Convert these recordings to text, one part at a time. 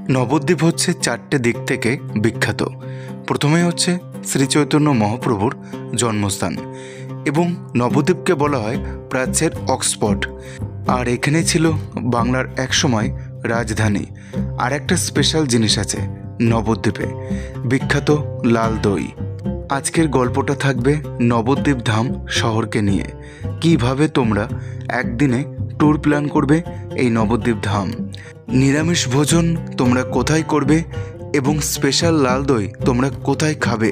নবদ্বীপ হচ্ছে চারটে দিক থেকে বিখ্যাত। প্রথমেই হচ্ছে শ্রী চৈতন্য মহাপ্রভুর জন্মস্থান এবং নবদ্বীপকে বলা হয় প্রাচ্যের অক্সফোর্ড। আর এখানেই ছিল বাংলার একসময় রাজধানী। আর একটা স্পেশাল জিনিস আছে নবদ্বীপে, বিখ্যাত লাল দই। আজকের গল্পটা থাকবে নবদ্বীপ ধাম শহরকে নিয়ে, কিভাবে তোমরা একদিনে ট্যুর প্ল্যান করবে এই নবদ্বীপ ধাম, নিরামিষ ভোজন তোমরা কোথায় করবে এবং স্পেশাল লাল দই তোমরা কোথায় খাবে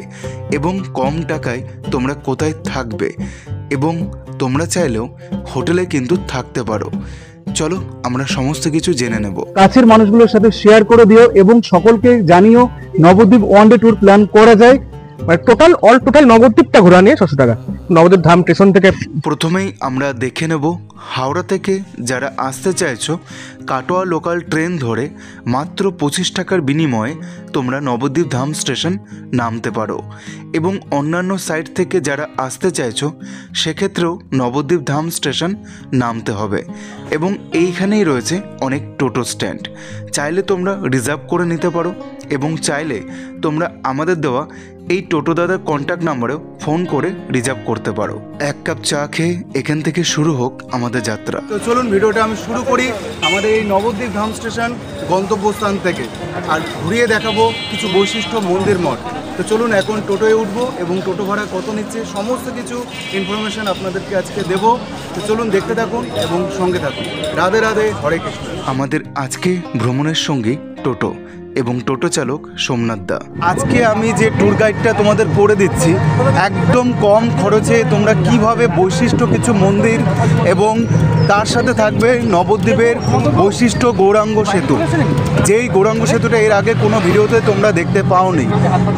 এবং কম টাকায় তোমরা কোথায় থাকবে এবং তোমরা চাইলেও হোটেলে কিন্তু থাকতে পারো। চলো আমরা সমস্ত কিছু জেনে নেব। কাছের মানুষগুলোর সাথে শেয়ার করে দিও এবং সকলকে জানিও Nabadwip one day tour plan করা যায়। টোটাল নবদ্বীপটা ঘোরা নিয়ে 600 টাকা নবদ্বীপ ধাম স্টেশন থেকে। প্রথমেই আমরা দেখে নেব হাওড়া থেকে যারা আসতে চাইছো কাটোয়া লোকাল ট্রেন ধরে মাত্র 25 টাকার বিনিময়ে তোমরা নবদ্বীপ ধাম স্টেশন নামতে পারো এবং অন্যান্য সাইড থেকে যারা আসতে চাইছো সেক্ষেত্রেও নবদ্বীপ ধাম স্টেশন নামতে হবে এবং এইখানেই রয়েছে অনেক টোটো স্ট্যান্ড। চাইলে তোমরা রিজার্ভ করে নিতে পারো এবং চাইলে তোমরা আমাদের দেওয়া এই টোটো দাদার কন্ট্যাক্ট নাম্বারেও ফোন করে রিজার্ভ করতে পারো। এক কাপ চা খেয়ে এখান থেকে শুরু হোক আমাদের যাত্রা। তো চলুন ভিডিওটা আমি শুরু করি আমাদের এই নবদ্বীপ ধাম স্টেশন গন্তব্যস্থান থেকে, আর ঘুরিয়ে দেখাবো কিছু বৈশিষ্ট্য মন্দির মঠ। তো চলুন এখন টোটোয় উঠবো এবং টোটো ভাড়া কত নিচ্ছে সমস্ত কিছু ইনফরমেশন আপনাদেরকে আজকে দেব। তো চলুন দেখতে থাকুন এবং সঙ্গে থাকুন। রাধে রাধে, হরে কৃষ্ণ। আমাদের আজকে ভ্রমণের সঙ্গী টোটো এবং টোটো চালক সোমনাথ দা। আজকে আমি যে ট্যুর গাইডটা তোমাদের করে দিচ্ছি একদম কম খরচে তোমরা কিভাবে বৈশিষ্ট্য কিছু মন্দির এবং তার সাথে থাকবে নবদ্বীপের বৈশিষ্ট্য গৌরাঙ্গ সেতু, যেই গৌরাঙ্গ সেতুটা এর আগে কোনো ভিডিওতে তোমরা দেখতে পাওনি।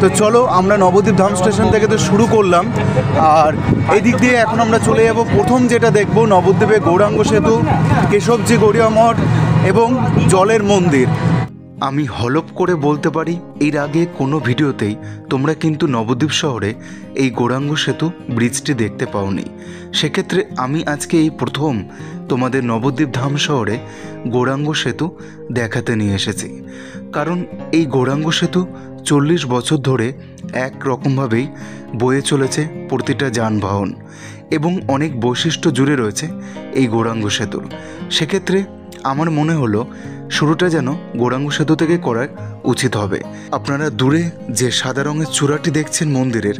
তো চলো আমরা নবদ্বীপ ধাম স্টেশন থেকে তো শুরু করলাম, আর এই দিক দিয়ে এখন আমরা চলে যাব। প্রথম যেটা দেখব নবদ্বীপে গৌরাঙ্গ সেতু, কেশবজি গড়িয়া মঠ এবং জলের মন্দির। আমি হলপ করে বলতে পারি এর আগে কোনো ভিডিওতেই তোমরা কিন্তু নবদ্বীপ শহরে এই গৌরাঙ্গ সেতু ব্রিজটি দেখতে পাওনি। সেক্ষেত্রে আমি আজকে এই প্রথম তোমাদের নবদ্বীপ ধাম শহরে গৌরাঙ্গ সেতু দেখাতে নিয়ে এসেছি। কারণ এই গৌরাঙ্গ সেতু 40 বছর ধরে এক রকমভাবেই বয়ে চলেছে প্রতিটা যানবাহন এবং অনেক বৈশিষ্ট্য জুড়ে রয়েছে এই গৌরাঙ্গ সেতুর। সেক্ষেত্রে আমার মনে হলো শুরুটা যেন গৌরাঙ্গ সেতু থেকে করা উচিত হবে। আপনারা দূরে যে সাদা রঙের চূড়াটি দেখছেন মন্দিরের,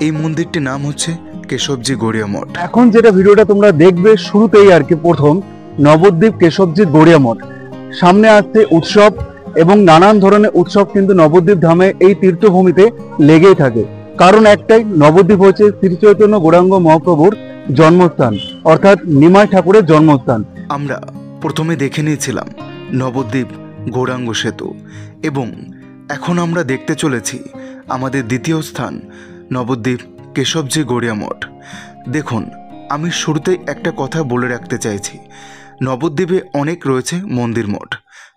এই মন্দিরটির নাম হচ্ছে কেশবজি গড়িয়া মঠ। এখন যেটা ভিডিওটা তোমরা দেখবে শুরুতেই আর কি প্রথম নবদ্বীপ কেশবজি গড়িয়া মঠ। সামনে আসছে উৎসব এবং নানান ধরনের উৎসব কিন্তু নবদ্বীপ ধামে এই তীর্থভূমিতে লেগেই থাকে। কারণ একটাই, নবদ্বীপ হচ্ছে শ্রী চৈতন্য গৌরাঙ্গ মহাপ্রভুর জন্মস্থান, অর্থাৎ নিমাই ঠাকুরের জন্মস্থান। আমরা প্রথমে দেখে নিয়েছিলাম নবদ্বীপ গৌরাঙ্গ সেতু এবং এখন আমরা দেখতে চলেছি আমাদের দ্বিতীয় স্থান নবদ্বীপ কেশবজি গড়িয়া মঠ। দেখুন, আমি শুরুতেই একটা কথা বলে রাখতে চাইছি, নবদ্বীপে অনেক রয়েছে মন্দির মঠ।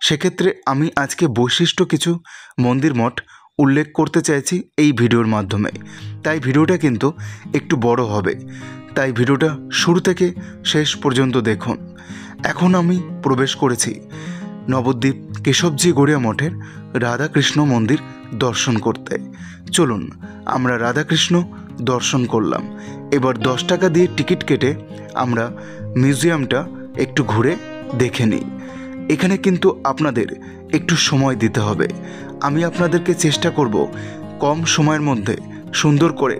সেক্ষেত্রে আমি আজকে বৈশিষ্ট্য কিছু মন্দির মঠ উল্লেখ করতে চাইছি এই ভিডিওর মাধ্যমে। তাই ভিডিওটা কিন্তু একটু বড় হবে, তাই ভিডিওটা শুরু থেকে শেষ পর্যন্ত দেখুন। এখন আমি প্রবেশ করেছি নবদ্বীপ কেশবজি গড়িয়া মঠের রাধাকৃষ্ণ মন্দির দর্শন করতে। চলুন আমরা রাধাকৃষ্ণ দর্শন করলাম। এবার 10 টাকা দিয়ে টিকিট কেটে আমরা মিউজিয়ামটা একটু ঘুরে দেখে নিই। এখানে কিন্তু আপনাদের একটু সময় দিতে হবে। আমি আপনাদেরকে চেষ্টা করব কম সময়ের মধ্যে সুন্দর করে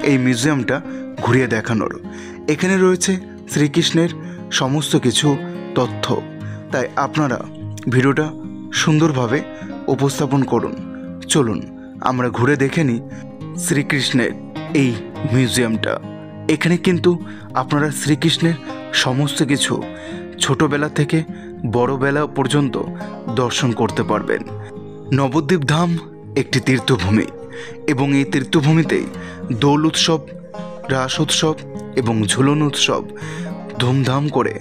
এই মিউজিয়ামটা ঘুরিয়ে দেখানোর। এখানে রয়েছে শ্রীকৃষ্ণের সমস্ত কিছু তথ্য, তাই আপনারা ভিডিওটা সুন্দরভাবে উপস্থাপন করুন। চলুন আমরা ঘুরে দেখে নিই শ্রীকৃষ্ণের এই মিউজিয়ামটা। এখানে কিন্তু আপনারা শ্রীকৃষ্ণের সমস্ত কিছু ছোটবেলা থেকে বড়বেলা পর্যন্ত দর্শন করতে পারবেন। নবদ্বীপ ধাম একটি তীর্থভূমি এবং এই তীর্থভূমিতেই দোল উৎসব, রাস উৎসব এবং ঝুলন উৎসব ধুমধাম করে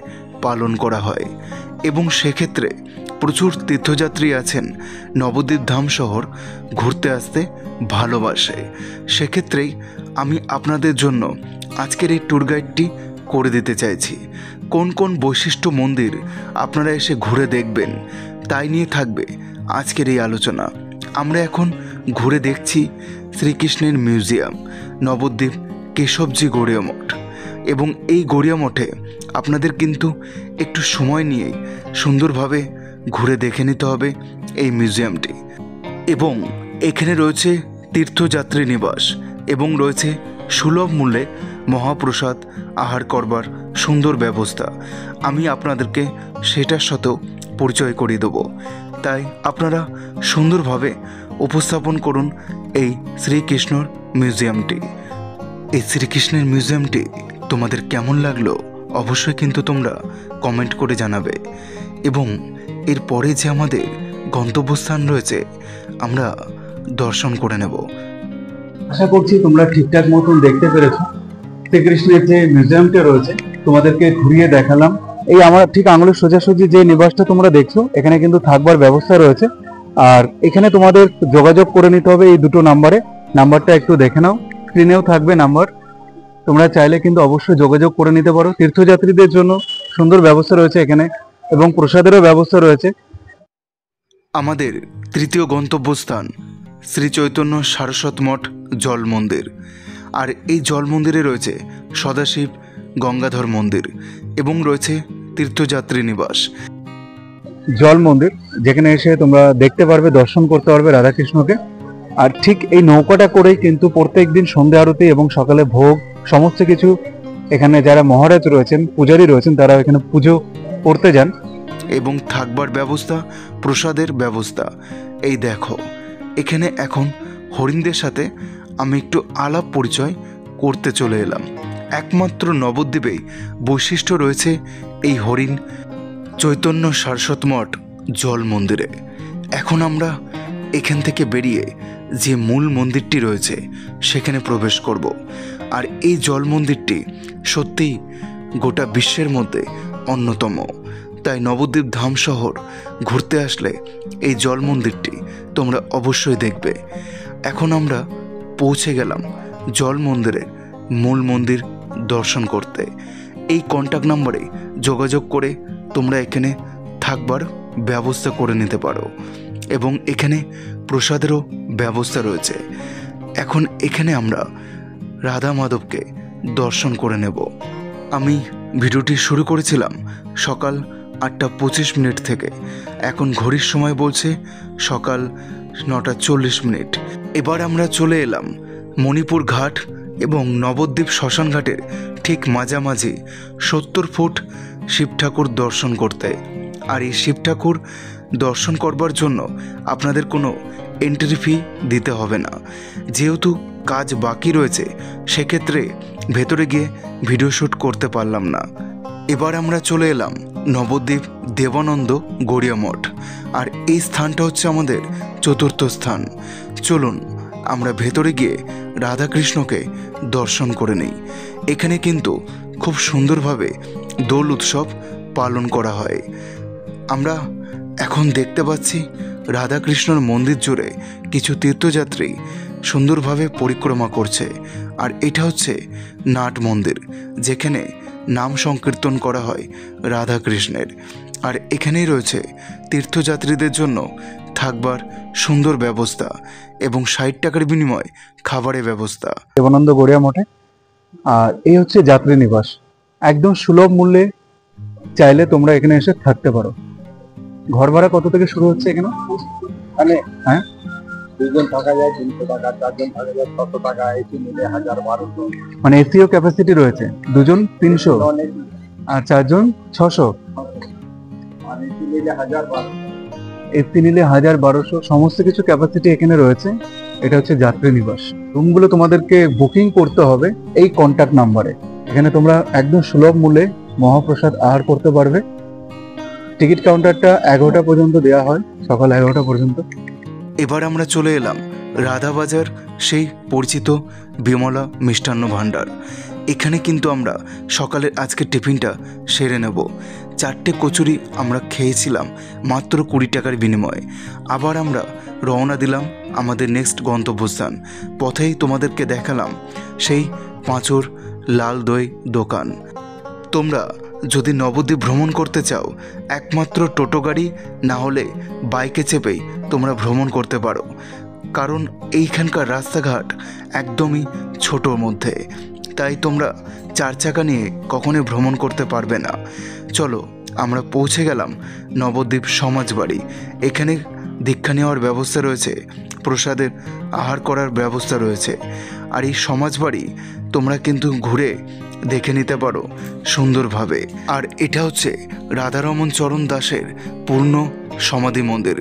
পালন করা হয় এবং সেক্ষেত্রে প্রচুর তীর্থযাত্রী আছেন নবদ্বীপ ধাম শহর ঘুরতে আসতে ভালোবাসে। সেক্ষেত্রেই আমি আপনাদের জন্য আজকের এই ট্যুর গাইডটি করে দিতে চাইছি। কোন কোন বৈশিষ্ট্য মন্দির আপনারা এসে ঘুরে দেখবেন তাই নিয়ে থাকবে আজকের এই আলোচনা। আমরা এখন ঘুরে দেখছি শ্রীকৃষ্ণের মিউজিয়াম, নবদ্বীপ কেশবজি গড়িয়া মঠ। এবং এই গড়িয়া মঠে আপনাদের কিন্তু একটু সময় নিয়েই সুন্দরভাবে ঘুরে দেখে নিতে হবে এই মিউজিয়ামটি। এবং এখানে রয়েছে তীর্থযাত্রী নিবাস এবং রয়েছে সুলভ মূল্যে মহাপ্রসাদ আহার করবার সুন্দর ব্যবস্থা। আমি আপনাদেরকে সেটার সাথেও পরিচয় করিয়ে দেবো। তাই আপনারা সুন্দরভাবে উপস্থাপন করুন এই শ্রীকৃষ্ণর মিউজিয়ামটি। এই শ্রীকৃষ্ণের মিউজিয়ামটি তোমাদের কেমন লাগলো অবশ্যই কিন্তু তোমরা কমেন্ট করে জানাবে। এবং এরপরে যে আমাদের গন্তব্যস্থান রয়েছে আমরা দর্শন করে নেব। আশা করছি তোমরা ঠিকঠাক মতন দেখতে পেরেছো। শ্রীকৃষ্ণের যে মিউজিয়ামটা রয়েছে তোমাদেরকে ঘুরিয়ে দেখালাম। এই আমার ঠিক আঙুলের সোজাসুজি যে নিবাসটা তোমরা দেখছো, এখানে কিন্তু থাকবার ব্যবস্থা রয়েছে। আর এখানে তোমাদের যোগাযোগ করে নিতে হবে এই দুটো নাম্বারে। নাম্বারটা একটু দেখে নাও, স্ক্রিনেও থাকবে নাম্বার। তোমরা চাইলে কিন্তু অবশ্যই যোগাযোগ করে নিতে পারো। তীর্থযাত্রীদের জন্য সুন্দর ব্যবস্থা রয়েছে এখানে এবং প্রসাদেরও ব্যবস্থা রয়েছে। আমাদের তৃতীয় গন্তব্যস্থান শ্রী চৈতন্য সারস্বত মঠ জল মন্দির। আর এই জল মন্দিরে রয়েছে সদাশিব গঙ্গাধর মন্দির এবং রয়েছে তীর্থযাত্রী নিবাস। জল মন্দির যেখানে এসে তোমরা দেখতে পারবে, দর্শন করতে পারবে রাধাকৃষ্ণকে। আর ঠিক এই নৌকাটা করেই কিন্তু প্রত্যেক দিন সন্ধ্যা আরতি এবং সকালে ভোগ সমস্ত কিছু এখানে যারা মহারাজ রয়েছেন, পূজারী রয়েছেন, তারা এখানে পুজো করতে যান। এবং থাকবার ব্যবস্থা, প্রসাদের ব্যবস্থা। এই দেখো এখানে এখন হরিণদের সাথে আমি একটু আলাপ পরিচয় করতে চলে এলাম। একমাত্র নবদ্বীপেই বৈশিষ্ট্য রয়েছে এই হরিণ চৈতন্য সারস্বত মঠ জল মন্দিরে। এখন আমরা এখান থেকে বেরিয়ে যে মূল মন্দিরটি রয়েছে সেখানে প্রবেশ করব। আর এই জল মন্দিরটি সত্যিই গোটা বিশ্বের মধ্যে অন্যতম। তাই নবদ্বীপ ধাম শহর ঘুরতে আসলে এই জল মন্দিরটি তোমরা অবশ্যই দেখবে। এখন আমরা পৌঁছে গেলাম জল মন্দিরের মূল মন্দির দর্শন করতে। এই কন্ট্যাক্ট নাম্বারে যোগাযোগ করে তোমরা এখানে থাকবার ব্যবস্থা করে নিতে পারো এবং এখানে প্রসাদেরও ব্যবস্থা রয়েছে। এখন এখানে আমরা রাধা মাধবকে দর্শন করে নেব। আমি ভিডিওটি শুরু করেছিলাম সকাল 8:25 থেকে। এখন ঘড়ির সময় বলছে সকাল 9:40। এবার আমরা চলে এলাম মণিপুর ঘাট এবং নবদ্বীপ শ্মশান ঘাটের ঠিক মাঝামাঝি 70 ফুট শিব ঠাকুর দর্শন করতে। আর এই শিব ঠাকুর দর্শন করবার জন্য আপনাদের কোনো এন্ট্রি ফি দিতে হবে না। যেহেতু কাজ বাকি রয়েছে সেক্ষেত্রে ভেতরে গিয়ে ভিডিও শ্যুট করতে পারলাম না। এবার আমরা চলে এলাম নবদ্বীপ দেবানন্দ গড়িয়া মঠ। আর এই স্থানটা হচ্ছে আমাদের চতুর্থ স্থান। চলুন আমরা ভেতরে গিয়ে রাধাকৃষ্ণকে দর্শন করে নিই। এখানে কিন্তু খুব সুন্দরভাবে দোল উৎসব পালন করা হয়। আমরা এখন দেখতে পাচ্ছি রাধাকৃষ্ণর মন্দির জুড়ে কিছু তীর্থযাত্রী সুন্দরভাবে পরিক্রমা করছে। আর এটা হচ্ছে নাট মন্দির, যেখানে নাম সংকীর্তন করা হয় রাধাকৃষ্ণের। আর এখানেই রয়েছে তীর্থযাত্রীদের জন্য থাকবার সুন্দর ব্যবস্থা এবং 60 টাকার বিনিময়ে খাবারের ব্যবস্থা। দেবানন্দ গড়িয়া মঠে। আর এই হচ্ছে যাত্রী নিবাস, একদম সুলভ মূল্যে চাইলে তোমরা এখানে এসে থাকতে পারো। ঘর ভাড়া কত থেকে শুরু হচ্ছে এখানে? হ্যাঁ, 2 জন থাকা যায় 300 টাকা, 4 জন থাকা যায় 600 টাকা, এসি নিলে 1000-1200। মানে এসিও ক্যাপাসিটি রয়েছে, 2 জন 300 আর 4 জন 600। মানে এসি নিলে 1000-1200, এসি নিলে 1000-1200 সমস্ত কিছু ক্যাপাসিটি এখানে রয়েছে। এটা হচ্ছে যাত্রী নিবাস। রুমগুলো তোমাদেরকে বুকিং করতে হবে এই কন্ট্যাক্ট নাম্বারে। এখানে তোমরা একদম সুলভ মূল্যে মহাপ্রসাদ আহার করতে পারবে। টিকিট কাউন্টারটা 11টা পর্যন্ত দেওয়া হয়, সকাল 11টা পর্যন্ত। এবার আমরা চলে এলাম রাধাবাজার সেই পরিচিত বিমলা মিষ্টান্ন ভাণ্ডার। এখানে কিন্তু আমরা সকালের আজকের টিফিনটা সেরে নেব। 4টে কচুরি আমরা খেয়েছিলাম মাত্র 20 টাকার বিনিময়ে। আবার আমরা রওনা দিলাম আমাদের নেক্সট গন্তব্যস্থান। পথেই তোমাদেরকে দেখালাম সেই পাঁচর লাল দই দোকান। তোমরা যদি নবদ্বীপ ভ্রমণ করতে চাও একমাত্র টোটো গাড়ি না হলে বাইকে চেপেই তোমরা ভ্রমণ করতে পারো, কারণ এইখানকার রাস্তাঘাট একদমই ছোটোর মধ্যে, তাই তোমরা 4 চাকা নিয়ে কখনোই ভ্রমণ করতে পারবে না। চলো আমরা পৌঁছে গেলাম নবদ্বীপ সমাজবাড়ি। এখানে দীক্ষা নেওয়ার ব্যবস্থা রয়েছে, প্রসাদের আহার করার ব্যবস্থা রয়েছে। আর এই সমাজবাড়ি তোমরা কিন্তু ঘুরে দেখে নিতে পারো সুন্দরভাবে। আর এটা হচ্ছে রাধারমন চরণ দাসের পূর্ণ সমাধি মন্দির,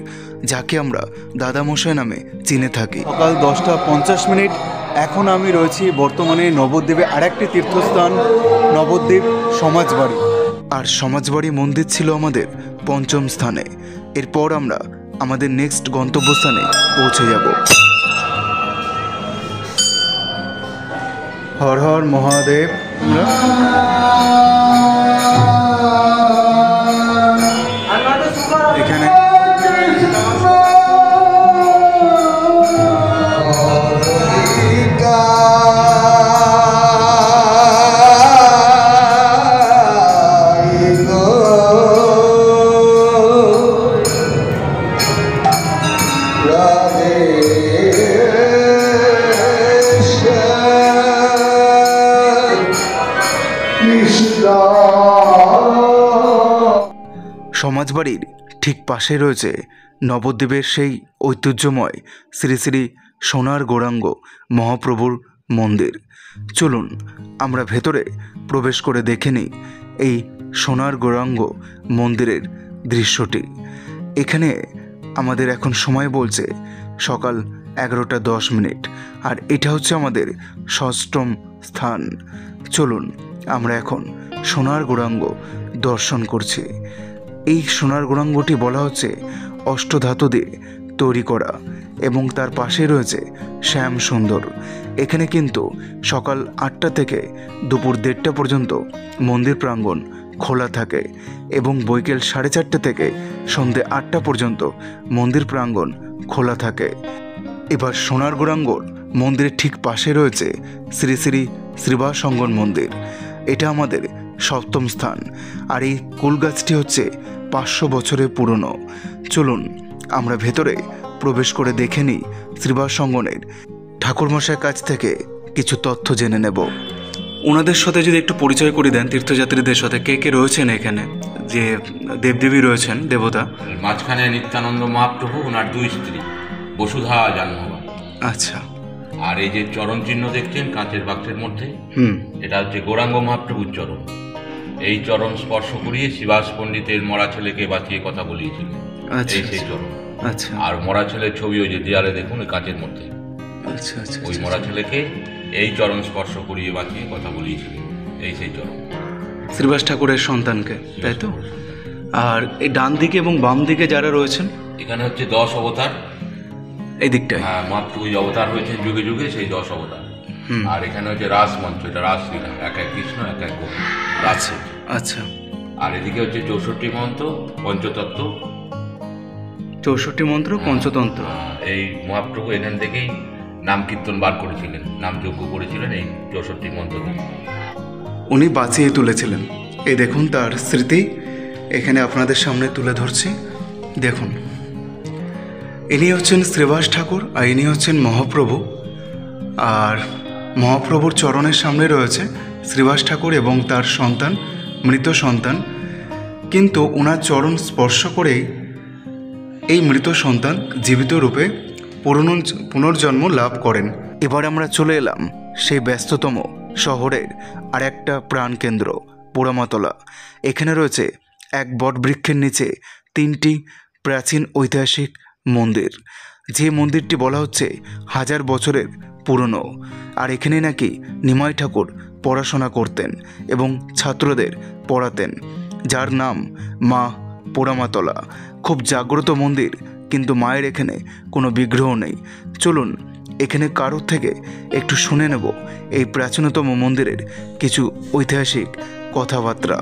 যাকে আমরা দাদামশাই নামে চিনে থাকি। সকাল 10:50। এখন আমি রয়েছি বর্তমানে নবদ্বীপে আরেকটি তীর্থস্থান নবদ্বীপ সমাজবাড়ি। আর সমাজবাড়ি মন্দির ছিল আমাদের 5ম স্থানে। এরপর আমরা আমাদের নেক্সট গন্তব্যস্থানে পৌঁছে যাব। হর হর মহাদেব। এখানে সমাজবাড়ির ঠিক পাশে রয়েছে নবদ্বীপের সেই ঐতিহ্যময় শ্রী শ্রী সোনার গৌরাঙ্গ মহাপ্রভুর মন্দির। চলুন আমরা ভেতরে প্রবেশ করে দেখে নিই এই সোনার গৌরাঙ্গ মন্দিরের দৃশ্যটি। এখানে আমাদের এখন সময় বলছে সকাল 11:10। আর এটা হচ্ছে আমাদের 6ম স্থান। চলুন আমরা এখন সোনার গৌরাঙ্গ দর্শন করছি। এই সোনার গৌরাঙ্গটি বলা হচ্ছে অষ্টধাতু দিয়ে তৈরি করা এবং তার পাশে রয়েছে শ্যাম সুন্দর। এখানে কিন্তু সকাল 8টা থেকে দুপুর 1:30টা পর্যন্ত মন্দির প্রাঙ্গণ খোলা থাকে এবং বৈকাল 4:30 থেকে সন্ধে 8টা পর্যন্ত মন্দির প্রাঙ্গণ খোলা থাকে। এবার সোনার গৌরাঙ্গর মন্দিরের ঠিক পাশে রয়েছে শ্রী শ্রী শ্রীবাস অঙ্গন মন্দির। এটা আমাদের 7ম স্থান। আর এই কুল গাছটি হচ্ছে 500 বছরের পুরনো। চলুন আমরা ভেতরে প্রবেশ করে দেখে নিই শ্রীবাস অঙ্গনের ঠাকুরমশাইয়ের কাছ থেকে কিছু তথ্য জেনে নেব। ওনাদের সাথে যদি একটু পরিচয় করে দেন তীর্থযাত্রীদের সাথে, কে কে রয়েছেন এখানে, যে দেবদেবী রয়েছেন দেবতা। মাঝখানে নিত্যানন্দ মহাপ্রভু, ওনার 2 স্ত্রী বসুধা জন্মবা। আচ্ছা। আর এই যে চরণ চিহ্ন দেখছেন কাঁচের বাক্সের মধ্যে, এটা হচ্ছে গৌরাঙ্গ মহাপ্রভুর চরণ। এই চরণ স্পর্শ করিয়ে শিবাস পণ্ডিতের মরা ছেলেকে বাঁচিয়ে কথা বলিয়েছিলেন। আচ্ছা, এই সেই চরণ। আচ্ছা। আর মরা ছেলের ছবি ওই যে দেয়ালে দেখুন ওই কাঁচের মধ্যে, আচ্ছা আচ্ছা, ওই মরা ছেলেকে এই চরণ স্পর্শ করিয়ে বাঁচিয়ে কথা বলিয়েছিলেন। এই সেই চরণ শ্রীবাস ঠাকুরের সন্তানকে, তাই তো? আর এই ডান দিকে এবং বাম দিকে যারা রয়েছেন, এখানে হচ্ছে 10 অবতার। এই দিকটায় মহাপ্রভু অবতার হয়েছে যুগে যুগে, সেই 10 অবতার। আর এখানে হচ্ছে রাস মঞ্চ, এটা রাসলীলা, এক এক কৃষ্ণ এক এক গোপী। আচ্ছা আচ্ছা। আর এদিকে হচ্ছে 64 মন্ত্র পঞ্চতত্ত্ব। 64 মন্ত্র পঞ্চতন্ত্র। এই মহাপ্রভু এখান থেকেই নাম কীর্তন বার করেছিলেন, নাম যজ্ঞ করেছিলেন এই 64 মন্ত্র দিয়ে। উনি বাঁচিয়ে তুলেছিলেন। এই দেখুন তার স্মৃতি এখানে আপনাদের সামনে তুলে ধরছি। দেখুন, ইনি হচ্ছেন শ্রীবাস ঠাকুর আর ইনি হচ্ছেন মহাপ্রভু। আর মহাপ্রভুর চরণের সামনে রয়েছে শ্রীবাস ঠাকুর এবং তার সন্তান, মৃত সন্তান। কিন্তু ওনার চরণ স্পর্শ করেই এই মৃত সন্তান জীবিত রূপে পুনর্জন্ম লাভ করেন। এবার আমরা চলে এলাম সেই ব্যস্ততম শহরের আর একটা প্রাণকেন্দ্র পোড়ামাতলা। এখানে রয়েছে এক বটবৃক্ষের নিচে 3টি প্রাচীন ঐতিহাসিক মন্দির, যে মন্দিরটি বলা হচ্ছে 1000 বছরের পুরনো। আর এখানে নাকি নিমাই ঠাকুর পড়াশোনা করতেন এবং ছাত্রদের পড়াতেন, যার নাম মা পোড়ামাতলা। খুব জাগ্রত মন্দির, কিন্তু মায়ের এখানে কোনো বিগ্রহ নেই। চলুন এখানে কারোর থেকে একটু শুনে নেব এই প্রাচীনতম মন্দিরের কিছু ঐতিহাসিক কথাবার্তা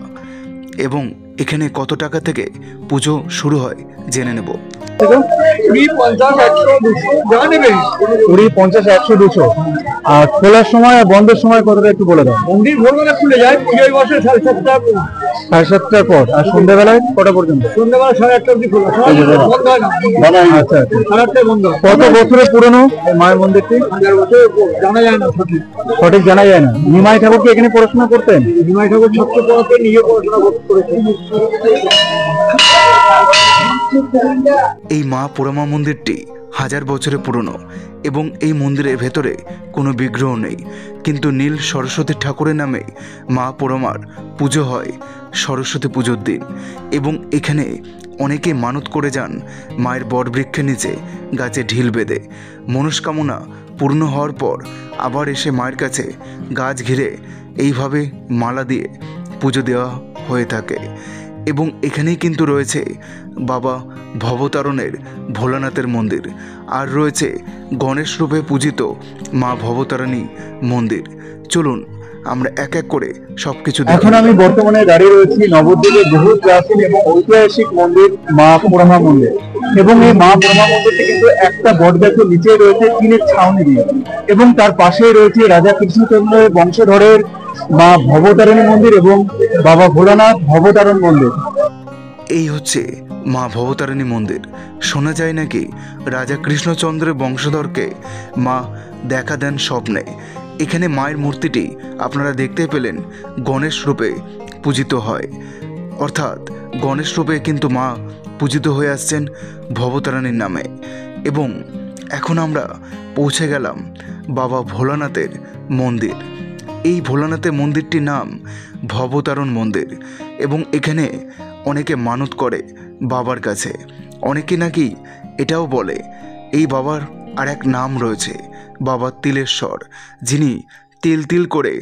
এবং এখানে কত টাকা থেকে পুজো শুরু হয় জেনে নেব। 20, 50, 100, 200 যা নেবেন। 20, 50, 100, 200। আর খোলার সময় আর বন্ধের সময় কতটা একটু বলে দাও। মন্দির ভোরবেলা খুলে যায়, পুজোয় বসে 7:30 7:30টার পর, আর সন্ধ্যাবেলায় কটা পর্যন্ত? সন্ধ্যাবেলা 8:30 অবধি খোলা, বন্ধ হয় না। আচ্ছা, 8:30টায় বন্ধ। কত বছরের পুরনো এই মায়ের মন্দিরটি? 1000 বছর, জানা যায় না, সঠিক জানা যায় না। নিমাই ঠাকুর কি এখানে পড়াশোনা করতেন? নিমাই ঠাকুর ছাত্র পড়াতে নিজে পড়াশোনা করেছেন। এই মা পোড়ামা মন্দিরটি 1000 বছরের পুরনো এবং এই মন্দিরের ভেতরে কোনো বিগ্রহ নেই, কিন্তু নীল সরস্বতী ঠাকুরের নামে মা পোড়ামার পুজো হয় সরস্বতী পুজোর দিন। এবং এখানে অনেকে মানত করে যান মায়ের বটবৃক্ষের নিচে গাছে ঢিল বেঁধে। মনস্কামনা পূর্ণ হওয়ার পর আবার এসে মায়ের কাছে গাছ ঘিরে এইভাবে মালা দিয়ে পুজো দেওয়া হয়ে থাকে। এবং এখানেই কিন্তু রয়েছে বাবা ভবতারণের ভোলানাথের মন্দির, আর রয়েছে গণেশ রূপে পূজিত মা ভবতারিণী মন্দির। চলুন আমরা এক এক করে সবকিছু দেখি। এখন আমি বর্তমানে দাঁড়িয়ে রয়েছি নবদ্বীপের বহু প্রাচীন এবং ঐতিহাসিক মন্দির মা পোড়ামা মন্দির। এবং এই মা পোড়ামা মন্দিরটি কিন্তু একটা বটগাছের নিচে রয়েছে টিনের ছাউনি দিয়ে, এবং তার পাশেই রয়েছে রাজা কৃষ্ণচন্দ্রের বংশধরের মা ভবতারিণী মন্দির এবং বাবা ভোলানাথ ভবতারণ মন্দির। এই হচ্ছে মা ভবতারিণী মন্দির। শোনা যায় নাকি রাজা কৃষ্ণচন্দ্রের বংশধরকে মা দেখা দেন স্বপ্নে। এখানে মায়ের মূর্তিটি আপনারা দেখতে পেলেন গণেশ রূপে পূজিত হয়, অর্থাৎ গণেশ রূপে কিন্তু মা পূজিত হয়ে আসছেন ভবতারিণীর নামে। এবং এখন আমরা পৌঁছে গেলাম বাবা ভোলানাথের মন্দির। এই ভোলানাথের মন্দিরটির নাম ভবতারণ মন্দির, এবং এখানে অনেকে মানত করে বাবার কাছে। অনেকে নাকি এটাও বলে এই বাবার আর এক নাম রয়েছে, বাবা তিলেশ্বর, যিনি তিল তিল করে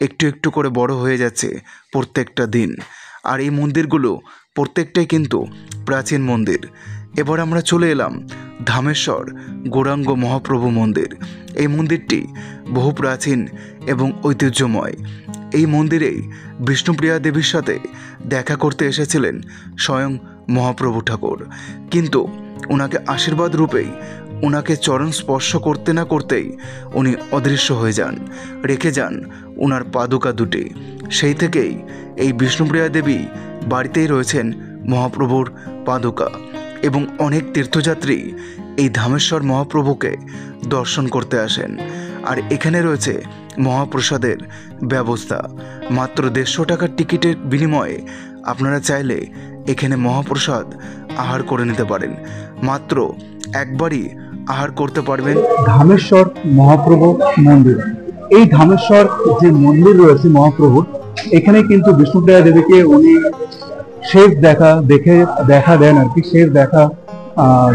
একটু একটু করে বড় হয়ে যাচ্ছে প্রত্যেকটা দিন। আর এই মন্দিরগুলো প্রত্যেকটাই কিন্তু প্রাচীন মন্দির। এবার আমরা চলে এলাম ধামেশ্বর গৌরাঙ্গ মহাপ্রভু মন্দির। এই মন্দিরটি বহু প্রাচীন এবং ঐতিহ্যময়। এই মন্দিরেই বিষ্ণুপ্রিয়া দেবীর সাথে দেখা করতে এসেছিলেন স্বয়ং মহাপ্রভু ঠাকুর, কিন্তু ওনাকে আশীর্বাদ রূপেই ওনাকে চরণ স্পর্শ করতে না করতেই উনি অদৃশ্য হয়ে যান, রেখে যান ওনার পাদুকা দুটি। সেই থেকেই এই বিষ্ণুপ্রিয়া দেবী বাড়িতেই রয়েছেন মহাপ্রভুর পাদুকা, এবং অনেক তীর্থযাত্রী এই ধামেশ্বর মহাপ্রভুকে দর্শন করতে আসেন। আর এখানে রয়েছে মহাপ্রসাদের ব্যবস্থা। মাত্র 150 টাকার টিকিটের বিনিময়ে আপনারা চাইলে এখানে মহাপ্রসাদ আহার করে নিতে পারেন। মাত্র একবারই আহার করতে পারবেন। ধামেশ্বর মহাপ্রভু মন্দির, এই ধামেশ্বর যে মন্দির রয়েছে মহাপ্রভুর, এখানে কিন্তু বিষ্ণুপ্রিয়া দেবীকে উনি শেষ দেখা দেন আর কি, শেষ দেখা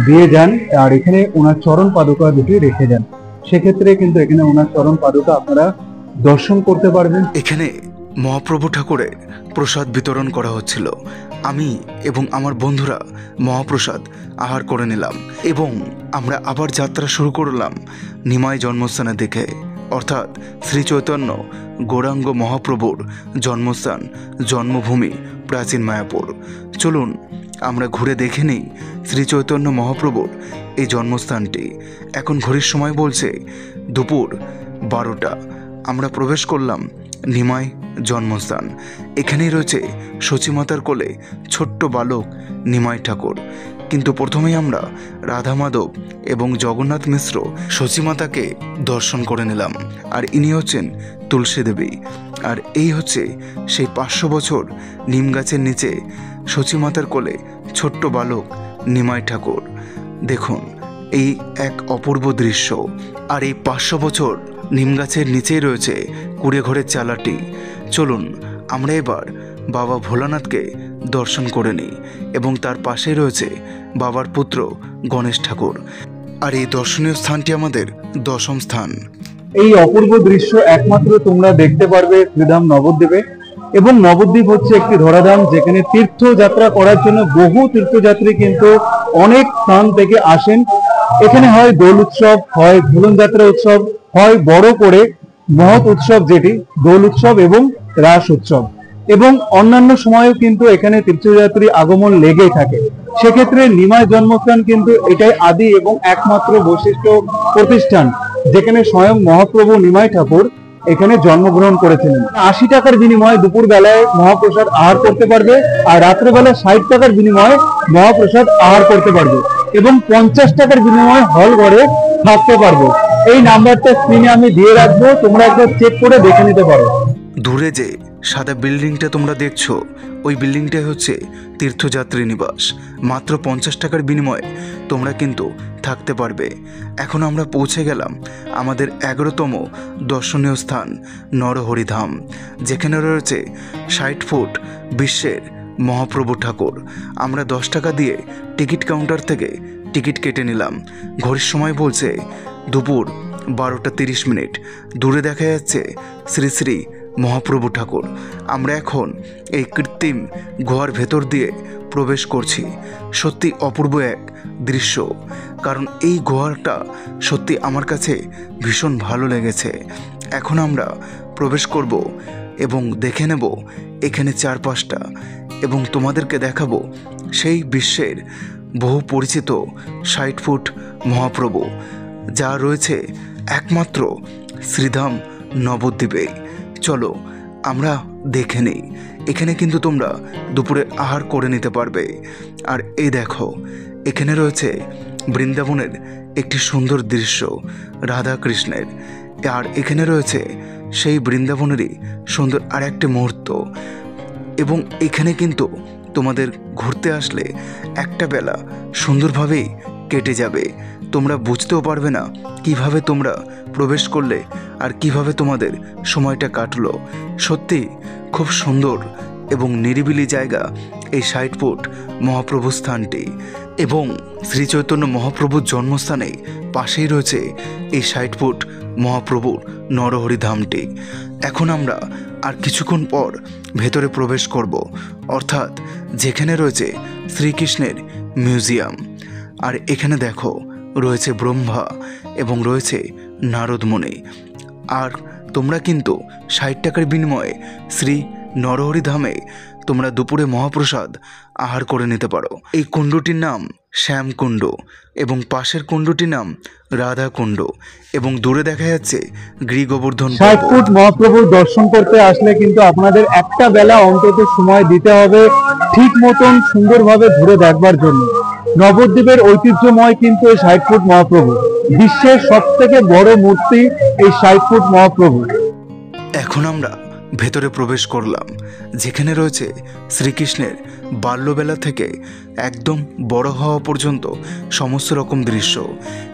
দিয়ে যান। আর এখানে ওনার চরণ পাদুকা দুটি রেখে যান। সেক্ষেত্রে কিন্তু এখানে ওনার চরণ পাদুকা আপনারা দর্শন করতে পারবেন। এখানে মহাপ্রভু ঠাকুরের প্রসাদ বিতরণ করা হচ্ছিল। আমি এবং আমার বন্ধুরা মহাপ্রসাদ আহার করে নিলাম, এবং আমরা আবার যাত্রা শুরু করলাম নিমাই জন্মস্থানে দেখে, অর্থাৎ শ্রী চৈতন্য গৌরাঙ্গ মহাপ্রভুর জন্মস্থান, জন্মভূমি প্রাচীন মায়াপুর। চলুন আমরা ঘুরে দেখে নিই শ্রী চৈতন্য মহাপ্রভুর এই জন্মস্থানটি। এখন ঘড়ির সময় বলছে দুপুর 12টা। আমরা প্রবেশ করলাম নিমাই জন্মস্থান। এখানেই রয়েছে সচিমাতার কোলে ছোট্ট বালক নিমাই ঠাকুর। কিন্তু প্রথমেই আমরা রাধা মাধব এবং জগন্নাথ মিশ্র সচিমাতাকে দর্শন করে নিলাম। আর ইনি হচ্ছেন তুলসী দেবী। আর এই হচ্ছে সেই 500 বছর নিম গাছের নিচে সচিমাতার কোলে ছোট্ট বালক নিমাই ঠাকুর। দেখুন এই এক অপূর্ব দৃশ্য। আর এই 500 বছর নিম গাছের নিচেই রয়েছে কুড়ে ঘরের চালাটি। চলুন আমরা এবার বাবা ভোলানাথকে দর্শন করে নিই, এবং তার পাশে রয়েছে বাবার পুত্র গণেশ ঠাকুর। আর এই দর্শনীয় স্থানটি আমাদের 10ম স্থান। এই অপূর্ব দৃশ্য একমাত্র তোমরা দেখতে পারবে শ্রীধাম নবদ্বীপে। এবং নবদ্বীপ হচ্ছে একটি ধরাধাম, যেখানে তীর্থযাত্রা করার জন্য বহু তীর্থযাত্রী কিন্তু অনেক স্থান থেকে আসেন। এখানে হয় দোল উৎসব, হয় ঝুলন যাত্রা উৎসব, হয় বড় করে মহৎ উৎসব যেটি দোল উৎসব এবং রাস উৎসব, এবং অন্যান্য সময়ও কিন্তু এখানে তীর্থযাত্রী আগমন লেগেই থাকে। সেক্ষেত্রে নিমাই জন্মস্থান কিন্তু এটাই আদি এবং একমাত্র বৈশিষ্ট্য প্রতিষ্ঠান, যেখানে স্বয়ং মহাপ্রভু নিমাই ঠাকুর এখানে জন্মগ্রহণ করেছিলেন। 80 টাকার বিনিময়ে দুপুর বেলায় মহাপ্রসাদ আহার করতে পারবে, আর রাত্রেবেলা 60 টাকার বিনিময়ে মহাপ্রসাদ আহার করতে পারবে, এবং 50 টাকার বিনিময়ে হল ঘরে থাকতে পারবে। এই নাম্বারটা স্ক্রিনে আমি দিয়ে রাখবো, তোমরা একবার চেক করে দেখে নিতে পারো। দূরে যে সাদা বিল্ডিংটা তোমরা দেখছো, ওই বিল্ডিংটাই হচ্ছে তীর্থযাত্রী নিবাস। মাত্র 50 টাকার বিনিময়ে তোমরা কিন্তু থাকতে পারবে। এখন আমরা পৌঁছে গেলাম আমাদের 11তম দর্শনীয় স্থান নরহরিধাম, যেখানে রয়েছে 60 ফুট বিশ্বের মহাপ্রভু ঠাকুর। আমরা 10 টাকা দিয়ে টিকিট কাউন্টার থেকে টিকিট কেটে নিলাম। ঘড়ির সময় বলছে দুপুর 12টা 30 মিনিট। দূরে দেখা যাচ্ছে শ্রী শ্রী মহাপ্রভু ঠাকুর। আমরা এখন এই কৃত্রিম গুহার ভেতর দিয়ে প্রবেশ করছি। সত্যি অপূর্ব এক দৃশ্য, কারণ এই গুহাটা সত্যি আমার কাছে ভীষণ ভালো লেগেছে। এখন আমরা প্রবেশ করব এবং দেখে নেব এখানে চারপাশটা, এবং তোমাদেরকে দেখাবো সেই বিশ্বের বহু পরিচিত 60 ফুট মহাপ্রভু, যা রয়েছে একমাত্র শ্রীধাম নবদ্বীপে। চলো আমরা দেখে নিই। এখানে কিন্তু তোমরা দুপুরে আহার করে নিতে পারবে। আর এই দেখো, এখানে রয়েছে বৃন্দাবনের একটি সুন্দর দৃশ্য রাধা কৃষ্ণের, আর এখানে রয়েছে সেই বৃন্দাবনেরই সুন্দর আর একটি মুহূর্ত। এবং এখানে কিন্তু তোমাদের ঘুরতে আসলে একটা বেলা সুন্দরভাবেই কেটে যাবে। তোমরা বুঝতেও পারবে না কিভাবে তোমরা প্রবেশ করলে আর কিভাবে তোমাদের সময়টা কাটলো। সত্যি খুব সুন্দর এবং নিরিবিলি জায়গা এই 60 ফুট মহাপ্রভু স্থানটি, এবং শ্রী চৈতন্য মহাপ্রভুর জন্মস্থানে পাশেই রয়েছে এই 60 ফুট মহাপ্রভুর নরহরিধামটি। এখন আমরা আর কিছুক্ষণ পর ভেতরে প্রবেশ করব, অর্থাৎ যেখানে রয়েছে শ্রীকৃষ্ণের মিউজিয়াম। আর এখানে দেখো রয়েছে ব্রহ্মা এবং রয়েছে নারদমুনি। আর তোমরা কিন্তু 60 টাকার বিনিময়ে শ্রী নরহরিধামে তোমরা দুপুরে মহাপ্রসাদ আহার করে নিতে পারো। এই কুণ্ডটির নাম শ্যামকুণ্ড এবং পাশের কুণ্ডটির নাম রাধা কুণ্ড, এবং দূরে দেখা যাচ্ছে গৃহগোবর্ধন। 60 ফুট মহাপ্রভুর দর্শন করতে আসলে কিন্তু আপনাদের একটা বেলা অন্তত সময় দিতে হবে ঠিক মতন সুন্দরভাবে ঘুরে দেখবার জন্য। নবদ্বীপের ঐতিহ্যময় কিন্তু এই 60 ফুট মহাপ্রভু, বিশ্বের সব থেকে বড় মূর্তি এই 60 ফুট মহাপ্রভু। এখন আমরা ভেতরে প্রবেশ করলাম, যেখানে রয়েছে শ্রীকৃষ্ণের বাল্যবেলা থেকে একদম বড় হওয়া পর্যন্ত সমস্ত রকম দৃশ্য।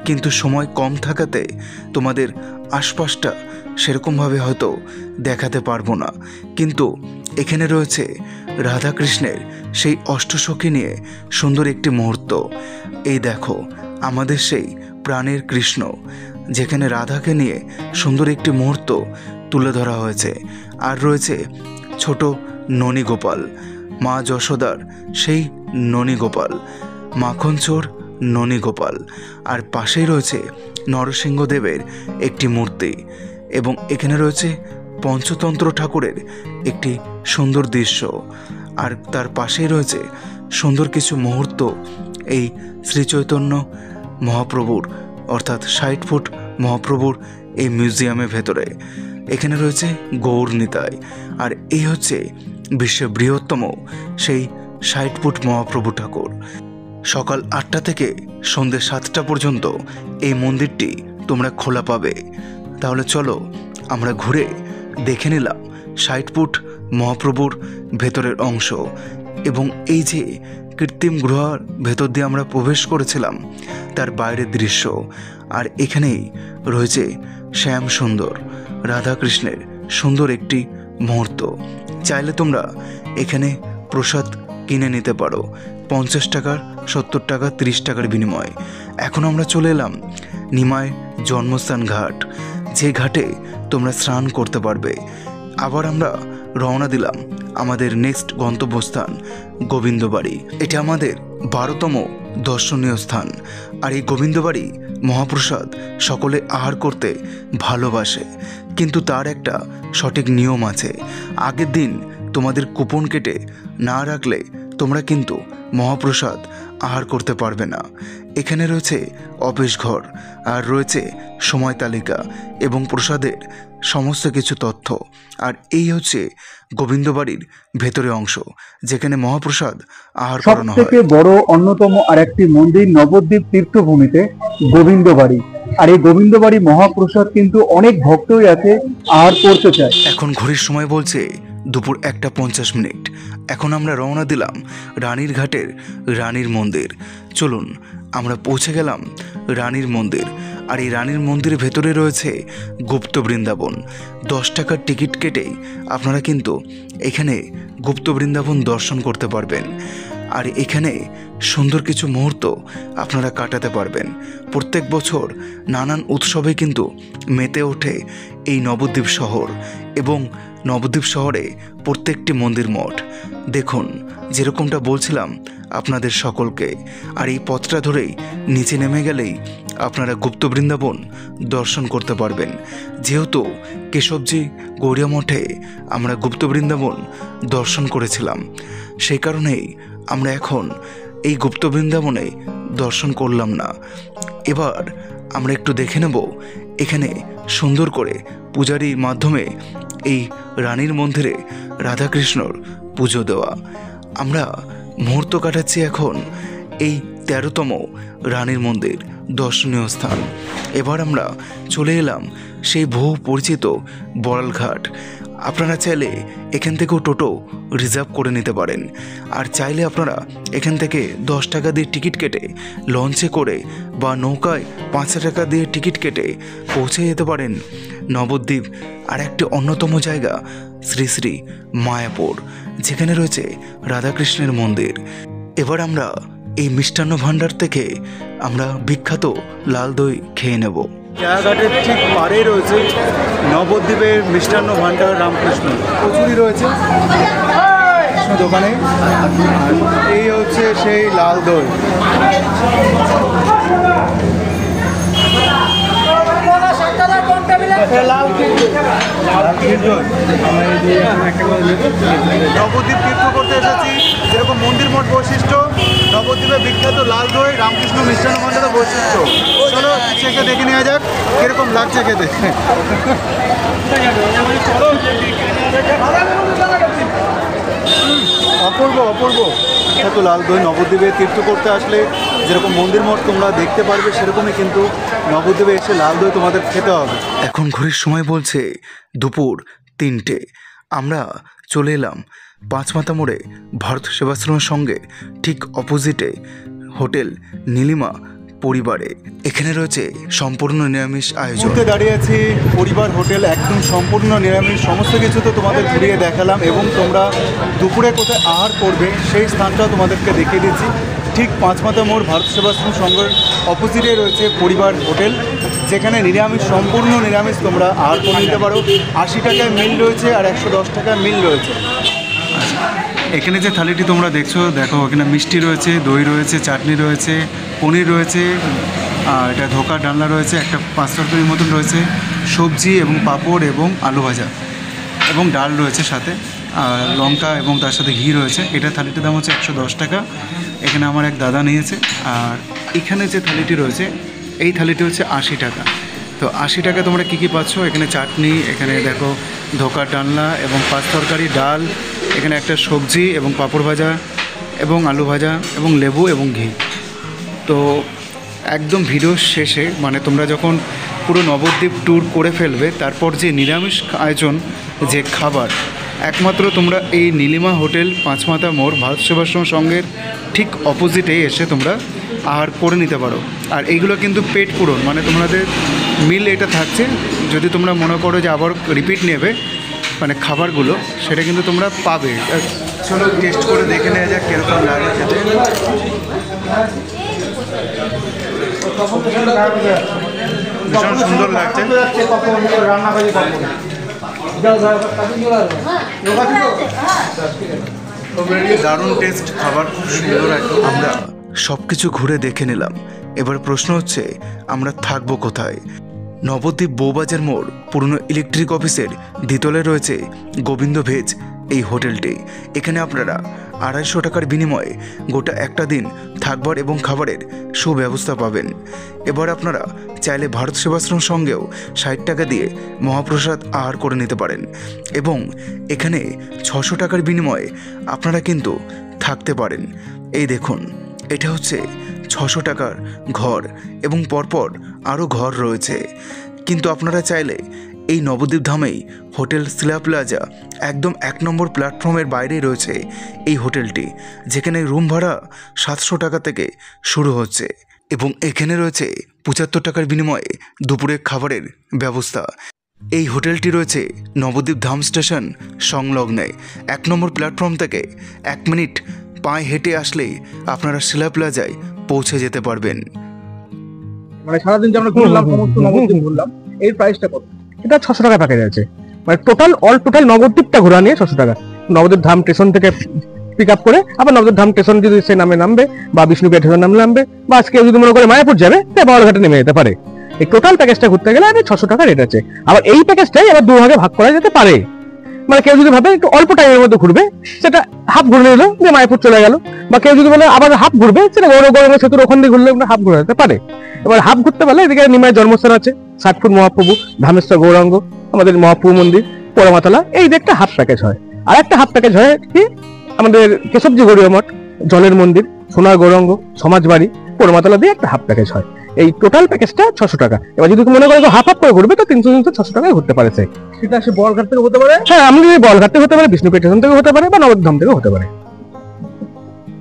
কিন্তু সময় কম থাকাতে তোমাদের আশপাশটা সেরকমভাবে হয়তো দেখাতে পারবো না। কিন্তু এখানে রয়েছে রাধাকৃষ্ণের সেই অষ্টসখী নিয়ে সুন্দর একটি মুহূর্ত। এই দেখো আমাদের সেই প্রাণের কৃষ্ণ, যেখানে রাধাকে নিয়ে সুন্দর একটি মুহূর্ত তুলে ধরা হয়েছে। আর রয়েছে ছোট ননীগোপাল, মা যশোদার সেই ননীগোপাল, মাখনচোর ননীগোপাল। আর পাশেই রয়েছে নরসিংহদেবের একটি মূর্তি, এবং এখানে রয়েছে পঞ্চতন্ত্র ঠাকুরের একটি সুন্দর দৃশ্য। আর তার পাশেই রয়েছে সুন্দর কিছু মুহূর্ত এই শ্রীচৈতন্য মহাপ্রভুর, অর্থাৎ 60 ফুট মহাপ্রভুর এই মিউজিয়ামের ভেতরে। এখানে রয়েছে গৌর নিতাই, আর এই হচ্ছে বিশ্বের বৃহত্তম সেই 60 ফুট মহাপ্রভু ঠাকুর। সকাল 8টা থেকে সন্ধ্যে 7টা পর্যন্ত এই মন্দিরটি তোমরা খোলা পাবে। তাহলে চলো আমরা ঘুরে দেখে নিলাম 60 ফুট মহাপ্রভুর ভেতরের অংশ, এবং এই যে কৃত্রিম গুহার ভেতর দিয়ে আমরা প্রবেশ করেছিলাম তার বাইরের দৃশ্য। আর এখানেই রয়েছে শ্যাম সুন্দর রাধাকৃষ্ণের সুন্দর একটি মুহূর্ত। চাইলে তোমরা এখানে প্রসাদ কিনে নিতে পারো 50 টাকার, 70 টাকা, 30 টাকার বিনিময়ে। এখন আমরা চলে এলাম নিমাই জন্মস্থান ঘাট, যে ঘাটে তোমরা স্নান করতে পারবে। আবার আমরা রওনা দিলাম আমাদের নেক্সট গন্তব্যস্থান গোবিন্দবাড়ি। এটা আমাদের 12তম দর্শনীয় স্থান। আর এই গোবিন্দবাড়ি মহাপ্রসাদ সকলে আহার করতে ভালোবাসে, কিন্তু তার একটা সঠিক নিয়ম আছে। আগের দিন তোমাদের কুপন কেটে না রাখলে তোমরা কিন্তু মহাপ্রসাদ আহার করতে পারবে না। এখানে রয়েছে অফিস ঘর, আর রয়েছে সময় তালিকা এবং প্রসাদের সমস্ত কিছু তথ্য। আর এই হচ্ছে গোবিন্দবাড়ির ভেতরে অংশ, যেখানে মহাপ্রসাদ আহার সব করানো থেকে হয়। বড় অন্যতম আরেকটি মন্দির নবদ্বীপ তীর্থভূমিতে গোবিন্দবাড়ি। আর এই গোবিন্দবাড়ি মহাপ্রসাদ কিন্তু অনেক ভক্তই আছে আহার করতে চায়। এখন ঘড়ির সময় বলছে দুপুর 1:50। এখন আমরা রওনা দিলাম রানীর ঘাটের রানীর মন্দির। চলুন, আমরা পৌঁছে গেলাম রানীর মন্দির। আর এই রানীর মন্দিরের ভেতরে রয়েছে গুপ্ত বৃন্দাবন। 10 টাকার টিকিট কেটেই আপনারা কিন্তু এখানে গুপ্ত বৃন্দাবন দর্শন করতে পারবেন। আর এখানে সুন্দর কিছু মুহূর্ত আপনারা কাটাতে পারবেন। প্রত্যেক বছর নানান উৎসবে কিন্তু মেতে ওঠে এই নবদ্বীপ শহর, এবং নবদ্বীপ শহরে প্রত্যেকটি মন্দির মঠ। দেখুন, যেরকমটা বলছিলাম আপনাদের সকলকে, আর এই পথটা ধরেই নিচে নেমে গেলেই আপনারা গুপ্ত বৃন্দাবন দর্শন করতে পারবেন। যেহেতু কেশবজি গৌড়িয়া মঠে আমরা গুপ্ত বৃন্দাবন দর্শন করেছিলাম, সেই কারণেই আমরা এখন এই গুপ্ত বৃন্দাবনে দর্শন করলাম না। এবার আমরা একটু দেখে নেব এখানে সুন্দর করে পূজারির মাধ্যমে এই রানীর মন্দিরে রাধাকৃষ্ণর পুজো দেওয়া। আমরা মুহূর্ত কাটাচ্ছি এখন এই 13তম রানীর মন্দির দর্শনীয় স্থান। এবার আমরা চলে এলাম সেই বহু পরিচিত বড়ালঘাট। আপনারা চাইলে এখান থেকেও টোটো রিজার্ভ করে নিতে পারেন, আর চাইলে আপনারা এখান থেকে 10 টাকা দিয়ে টিকিট কেটে লঞ্চে করে বা নৌকায় 5 টাকা দিয়ে টিকিট কেটে পৌঁছে যেতে পারেন নবদ্বীপ। আর একটি অন্যতম জায়গা শ্রী শ্রী মায়াপুর, যেখানে রয়েছে রাধাকৃষ্ণের মন্দির। এবার আমরা এই মিষ্টান্ন ভাণ্ডার থেকে আমরা বিখ্যাত লাল দই খেয়ে নেব। জায়গাঘাটের ঠিক পাড়ে রয়েছে নবদ্বীপের মিষ্টান্ন ভাণ্ডার রামকৃষ্ণ। প্রচুরই রয়েছে কৃষ্ণ দোকানে। আর এই হচ্ছে সেই লাল দই। নবদ্বীপ তীর্থ করতে এসেছি, যেরকম মন্দির মঠ বৈশিষ্ট্য, নবদ্বীপের বিখ্যাত লাল দই রামকৃষ্ণ মিষ্টান্ন ভাণ্ডারের বৈশিষ্ট্য। চলো চেখে দেখে নেওয়া যাক কিরকম লাগছে খেতে। অপূর্ব অপূর্ব বিখ্যাত লাল দই। নবদ্বীপে তীর্থ করতে আসলে যেরকম মন্দির মঠ তোমরা দেখতে পারবে, সেরকমই কিন্তু নবদ্বীপে এসে লাল দই তোমাদের খেতে হবে। এখন ঘড়ির সময় বলছে দুপুর 3টে। আমরা চলে এলাম পাঁচমাথা মোড়ে ভারত সেবাশ্রমের সঙ্গে ঠিক অপোজিটে হোটেল নীলিমা পরিবারে। এখানে রয়েছে সম্পূর্ণ নিরামিষ আয়োজন। মুহূর্তে দাঁড়িয়ে আছি পরিবার হোটেল, একদম সম্পূর্ণ নিরামিষ। সমস্ত কিছু তো তোমাদের ঘুরিয়ে দেখালাম, এবং তোমরা দুপুরে কোথায় আহার করবে সেই স্থানটাও তোমাদেরকে দেখিয়ে দিচ্ছি। ঠিক পাঁচমাথা মোড় ভারত সেবাশ্রম সংঘের অপোজিটে রয়েছে পরিবার হোটেল, যেখানে নিরামিষ, সম্পূর্ণ নিরামিষ তোমরা আহার করে নিতে পারো। 80 টাকায় মিল রয়েছে আর 110 টাকায় মিল রয়েছে। এখানে যে থালিটি তোমরা দেখছো, দেখো এখানে মিষ্টি রয়েছে, দই রয়েছে, চাটনি রয়েছে, পনির রয়েছে, আর এটা ধোকার ডালনা রয়েছে, একটা 5 তরকারির মতন রয়েছে, সবজি এবং পাঁপড় এবং আলু ভাজা এবং ডাল রয়েছে সাথে, আর লঙ্কা এবং তার সাথে ঘি রয়েছে। এটা থালিটির দাম হচ্ছে 110 টাকা। এখানে আমার এক দাদা নিয়েছে। আর এখানে যে থালিটি রয়েছে, এই থালিটি হচ্ছে 80 টাকা। তো 80 টাকা তোমরা কী কী পাচ্ছ? এখানে চাটনি, এখানে দেখো ধোকার ডালনা এবং 5 তরকারি, ডাল, এখানে একটা সবজি এবং পাঁপড় ভাজা এবং আলু ভাজা এবং লেবু এবং ঘি। তো একদম ভিডিও শেষে, মানে তোমরা যখন পুরো নবদ্বীপ ট্যুর করে ফেলবে, তারপর যে নিরামিষ আয়োজন, যে খাবার, একমাত্র তোমরা এই নীলিমা হোটেল পাঁচমাথা মোড় ভারত সেবাশ্রম সংঘের ঠিক অপোজিটেই এসে তোমরা আহার করে নিতে পারো। আর এইগুলো কিন্তু পেট পূরণ, মানে তোমাদের মিল এটা থাকছে। যদি তোমরা মনে করো যে আবার রিপিট নেবে মানে খাবারগুলো, সেটা কিন্তু তোমরা পাবে। চলো টেস্ট করে দেখে নেওয়া যাক কীরকম লাগে খেতে। ভীষণ সুন্দর লাগছে। দারুণ টেস্ট, খাবার খুব সুন্দর একদম। আমরা সব কিছু ঘুরে দেখে নিলাম। এবার প্রশ্ন হচ্ছে আমরা থাকবো কোথায়? নবদ্বীপ বউবাজার মোড় পুরনো ইলেকট্রিক অফিসের দ্বিতলে রয়েছে গোবিন্দ ভেজ এই হোটেলটি। এখানে আপনারা 250 টাকার বিনিময়ে গোটা একটা দিন থাকবার এবং খাবারের সুব্যবস্থা পাবেন। এবার আপনারা চাইলে ভারত সেবাশ্রম সঙ্গেও 60 টাকা দিয়ে মহাপ্রসাদ আহার করে নিতে পারেন এবং এখানে 600 টাকার বিনিময়ে আপনারা কিন্তু থাকতে পারেন। এই দেখুন, এটা হচ্ছে 600 টাকার ঘর এবং পরপর আরও ঘর রয়েছে। কিন্তু আপনারা চাইলে এই নবদ্বীপ ধামেই হোটেল শিলা প্লাজা একদম 1 নম্বর প্ল্যাটফর্মের বাইরেই রয়েছে এই হোটেলটি, যেখানে রুম ভাড়া 700 টাকা থেকে শুরু হচ্ছে এবং এখানে রয়েছে 75 টাকার বিনিময়ে দুপুরে খাবারের ব্যবস্থা। এই হোটেলটি রয়েছে নবদ্বীপ ধাম স্টেশন সংলগ্নে। 1 নম্বর প্ল্যাটফর্ম থেকে 1 মিনিট পায়ে হেঁটে আসলেই আপনারা শিলা প্লাজায় পৌঁছে যেতে পারবেন। মানে সারাদিন যে আমরা ঘুরলাম, সমস্ত নবদ্বীপ ঘুরলাম, এর প্রাইসটা কত? এটা 600 টাকা প্যাকেজ আছে, মানে টোটাল নবদ্বীপটা ঘোরা নিয়ে 600 টাকা। নবদ্বীপ ধাম স্টেশন থেকে পিক আপ করে আবার নবদ্বীপ ধাম স্টেশন যদি সে নামে নামবে বা বিষ্ণুপ্রিয়া স্টেশন নামে নামবে, বা আজকে যদি মনে করে মায়াপুর যাবে বাওয়ালঘাটে নেমে যেতে পারে। এই টোটাল প্যাকেজটা ঘুরতে গেলে 600 টাকা রেট আছে। আবার এই প্যাকেজটাই আবার 2 ভাগে ভাগ করা যেতে পারে। মানে কেউ যদি ভাবে একটু অল্প টাইমের মধ্যে ঘুরবে, সেটা হাফ ঘুরে নিল, যে মায়াপুর চলে গেল, বা কেউ যদি বলে আবার হাফ ঘুরবে, সেটা গৌরগঙ্গা সেতুর ওখান দিয়ে ঘুরলে হাফ ঘুরে যেতে পারে। এবার হাফ ঘুরতে পারলে এদিকে নিমায় জন্মস্থান আছে, 60 ফুট মহাপ্রভু, ধামেশ্বর গৌরাঙ্গ, আমাদের মহাপ্রভু মন্দির, পোড়ামাতলা, এই দিকটা হাফ প্যাকেজ হয়। আর একটা হাফ প্যাকেজ হয় কি আমাদের কেশবজি গৌরীয় মঠ, জলের মন্দির, সোনার গৌরাঙ্গ, সমাজবাড়ি, পোড়ামাতলা দিয়ে একটা হাফ প্যাকেজ হয়। এই টোটাল প্যাকেজটা 600 টাকা। এবার যদি মনে করে হাফ হাফ করে ঘুরবে তো 300-600 টাকায় ঘুরতে পারে। সেটা সে বলঘাট থেকে হতে পারে, হ্যাঁ, আমি বলঘাট থেকে হতে পারে, বিষ্ণুপ্রিয়া স্টেশন থেকে হতে পারে, বা নবদ্বীপ ধাম থেকে হতে পারে।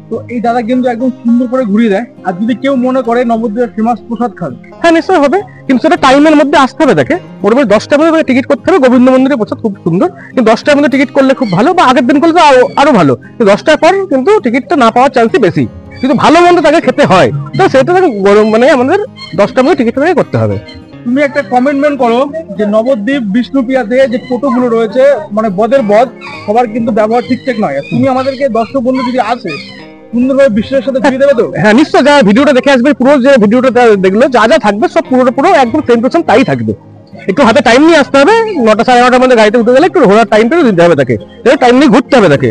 তো এই দাদা কিন্তু একদম সুন্দর করে ঘুরিয়ে দেয়। আর যদি কেউ মনে করে নবদ্বীপের ফেমাস প্রসাদ খাবে, হ্যাঁ নিশ্চয়ই হবে, কিন্তু সেটা টাইমের মধ্যে আসতে হবে। দেখে মোটামুটি 10টার মধ্যে টিকিট করতে হবে। গোবিন্দ মন্দিরের প্রসাদ খুব সুন্দর, কিন্তু 10টার মধ্যে টিকিট করলে খুব ভালো, বা আগের দিন করলে তো আরো ভালো। কিন্তু 10টার পর কিন্তু টিকিটটা না পাওয়ার চান্সই বেশি। কিন্তু ভালো মন্দ তাকে খেতে হয়, তো সেটা গরম মানে আমাদের 10টার মধ্যে টিকিট করতে হবে। তুমি একটা কমেন্টমেন্ট করো যে নবদ্বীপ বিষ্ণুপ্রিয়াতে যে টোটোগুলো রয়েছে, মানে বদের বদ, সবার কিন্তু ব্যবহার ঠিকঠাক নয়। আর তুমি আমাদেরকে দর্শক বন্ধু যদি আসে সুন্দরভাবে বিশ্বের সাথে ঘুরিয়ে দেবে তো? হ্যাঁ নিশ্চয়, যারা ভিডিওটা দেখে আসবে, পুরো যে ভিডিওটা দেখলো, যা যা থাকবে সব পুরো একদম 10% তাই থাকবে। একটু হাতে টাইম নিয়ে আসতে হবে, 9টা 9:30টার মধ্যে গাড়িতে উঠে গেলে একটু ঘোরার টাইমটা দিতে হবে তাকে, টাইম নিয়ে ঘুরতে হবে তাকে।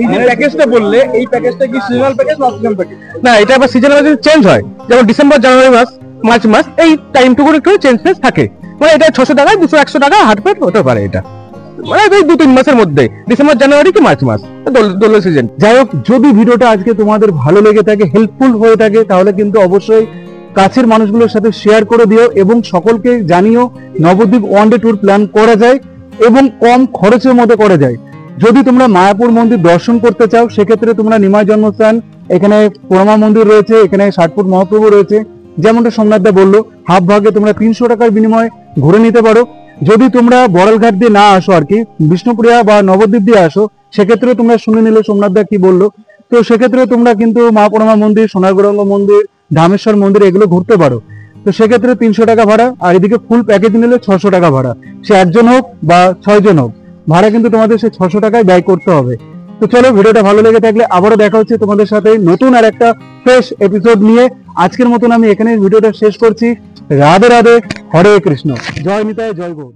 এই যে প্যাকেজটা বললে, এই প্যাকেজটা কি সিজনাল প্যাকেজ না সিজনাল প্যাকেজ? না, এটা আবার সিজনাল চেঞ্জ হয়, যেমন ডিসেম্বর, জানুয়ারি মাস, মার্চ মাস, এই টাইমটুকুর একটু চেঞ্জ থাকে। মানে এটা 600 টাকায় 200-100 টাকা হাটপেট হতে পারে। এটা মানে এই 2-3 মাসের মধ্যে, ডিসেম্বর, জানুয়ারি কি মার্চ মাস, দোলের সিজন। যাই হোক, যদি ভিডিওটা আজকে তোমাদের ভালো লেগে থাকে, হেল্পফুল হয়ে থাকে, তাহলে কিন্তু অবশ্যই কাছের মানুষগুলোর সাথে শেয়ার করে দিও এবং সকলকে জানিও Nabadwip one day tour plan করা যায় এবং কম খরচের মধ্যে করা যায়। যদি তোমরা মায়াপুর মন্দির দর্শন করতে চাও, সেক্ষেত্রে তোমরা নিমাই জন্মস্থান, এখানে পোড়ামা মন্দির রয়েছে, এখানে 60 ফুট মহাপ্রভু রয়েছে, যেমনটা সোমনাথদা বললো, হাফ ভাগে তোমরা 300 টাকার বিনিময়ে ঘুরে নিতে পারো। যদি তোমরা বড়ালঘাট দিয়ে না আসো, আর কি বিষ্ণুপ্রিয়া বা নবদ্বীপ দিয়ে আসো, সেক্ষেত্রে তোমরা শুনে নিলে সোমনাথদা কি বললো। তো সেক্ষেত্রে তোমরা কিন্তু মা পোড়ামা মন্দির, সোনার গৌরাঙ্গ মন্দির, ধামেশ্বর মন্দির এগুলো ঘুরতে পারো। তো সেক্ষেত্রে 300 টাকা ভাড়া, আর এদিকে ফুল প্যাকেজ নিলে 600 টাকা ভাড়া। সে 1 জন হোক বা 6 জন হোক, ভাড়া কিন্তু তোমাদের সে 600 টাকায় ব্যয় করতে হবে। তো চলো, ভিডিওটা ভালো লেগে থাকলে আবারও দেখা হচ্ছে তোমাদের সাথে নতুন আর একটা ফ্রেশ এপিসোড নিয়ে। আজকের মতন আমি এখানে ভিডিওটা শেষ করছি। রাধে রাধে, হরে কৃষ্ণ, জয় নিতাই, জয় গৌর।